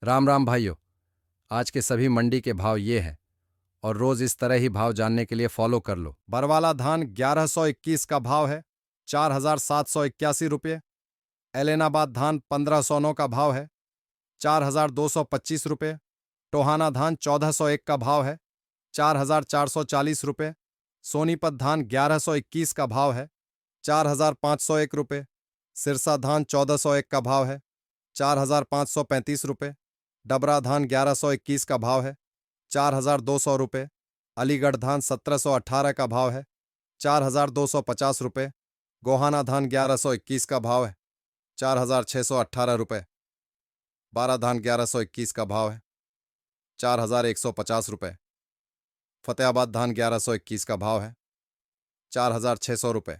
राम राम भाइयों। आज के सभी मंडी के भाव ये हैं और रोज इस तरह ही भाव जानने के लिए फॉलो कर लो। बरवाला धान 1121 का भाव है 4781 रुपये। एलेनाबाद धान 1509 का भाव है 4225 रुपये। टोहाना धान 1401 का भाव है 4440 रुपये। सोनीपत धान 1121 का भाव है 4501 रुपये। सिरसा धान 1401 का भाव है 4535 रुपये। डबरा धान 1121 का भाव है 4200 रुपये। अलीगढ़ धान 1718 का भाव है 4250 रुपये। गोहाना धान 1121 का भाव है 4618 रुपये। बारा धान 1121 का भाव है 4150 रुपये। फतेहाबाद धान 1121 का भाव है 4600 रुपये।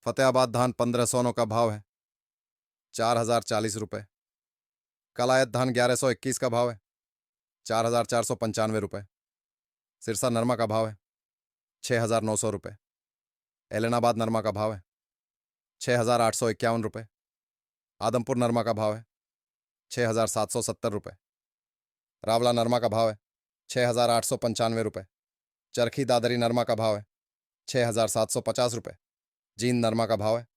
फतेहाबाद धान 1509 का भाव है 4040 रुपये। कलायत धान 1121 का भाव है 4495 रुपये। सिरसा नरमा का भाव है 6900 रुपये। एलेनाबाद नरमा का भाव है 6851 रुपये। आदमपुर नरमा का भाव है 6770 रुपये। रावला नरमा का भाव है 6895 रुपये। चरखी दादरी नरमा का भाव है 6750 रुपये। जींद नरमा का भाव है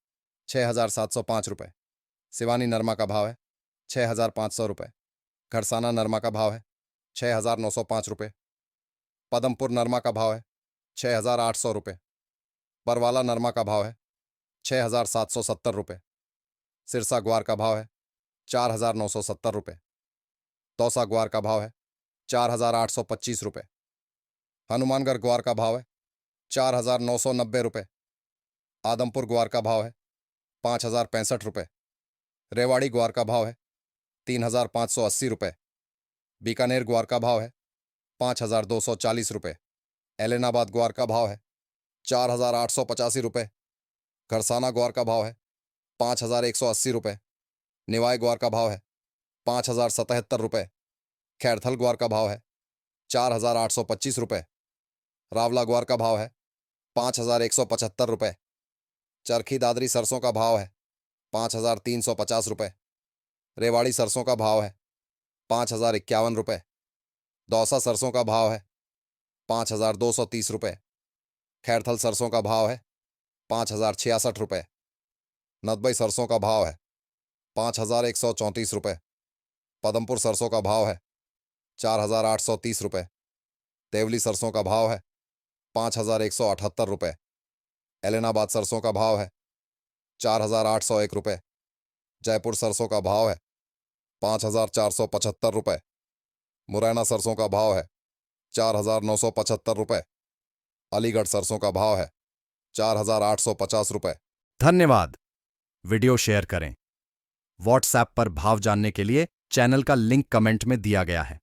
6705 रुपये। सिवानी नरमा का भाव है 6500 रुपये। घरसाना नरमा का भाव है 6905 रुपये। पदमपुर नरमा का भाव है 6800 रुपये। बरवाला नरमा का भाव है 6770 रुपये। सिरसा ग्वार का भाव है 4970 रुपये। दौसा ग्वार का भाव है 4825 रुपये। हनुमानगढ़ ग्वार का भाव है 4990 रुपये। आदमपुर ग्वार का भाव है 5065 रुपये। रेवाड़ी ग्वार का भाव है 3580 रुपये। बीकानेर ग्वार का भाव है 5240 रुपये। एलेनाबाद ग्वार का भाव है 4885 रुपये। घरसाना ग्वार का भाव है 5180 रुपये। निवाय ग्वार का भाव है 5077 रुपये। खैरथल ग्वार का भाव है 4825 रुपये। रावला ग्वार का भाव है 5175 रुपये। चरखी दादरी सरसों का भाव है 5350 रुपये। रेवाड़ी सरसों का भाव है 5051 रुपये। दौसा सरसों का भाव है 5230 रुपये। खैरथल सरसों का भाव है 5066 रुपये। नदबई सरसों का भाव है 5134 रुपये। पदमपुर सरसों का भाव है 4830 रुपये। देवली सरसों का भाव है 5178 रुपये। एलेनाबाद सरसों का भाव है 4801 रुपये। जयपुर सरसों का भाव है 5475 रुपये। मुरैना सरसों का भाव है 4975 रुपये। अलीगढ़ सरसों का भाव है 4850 रुपये। धन्यवाद। वीडियो शेयर करें। व्हाट्सएप पर भाव जानने के लिए चैनल का लिंक कमेंट में दिया गया है।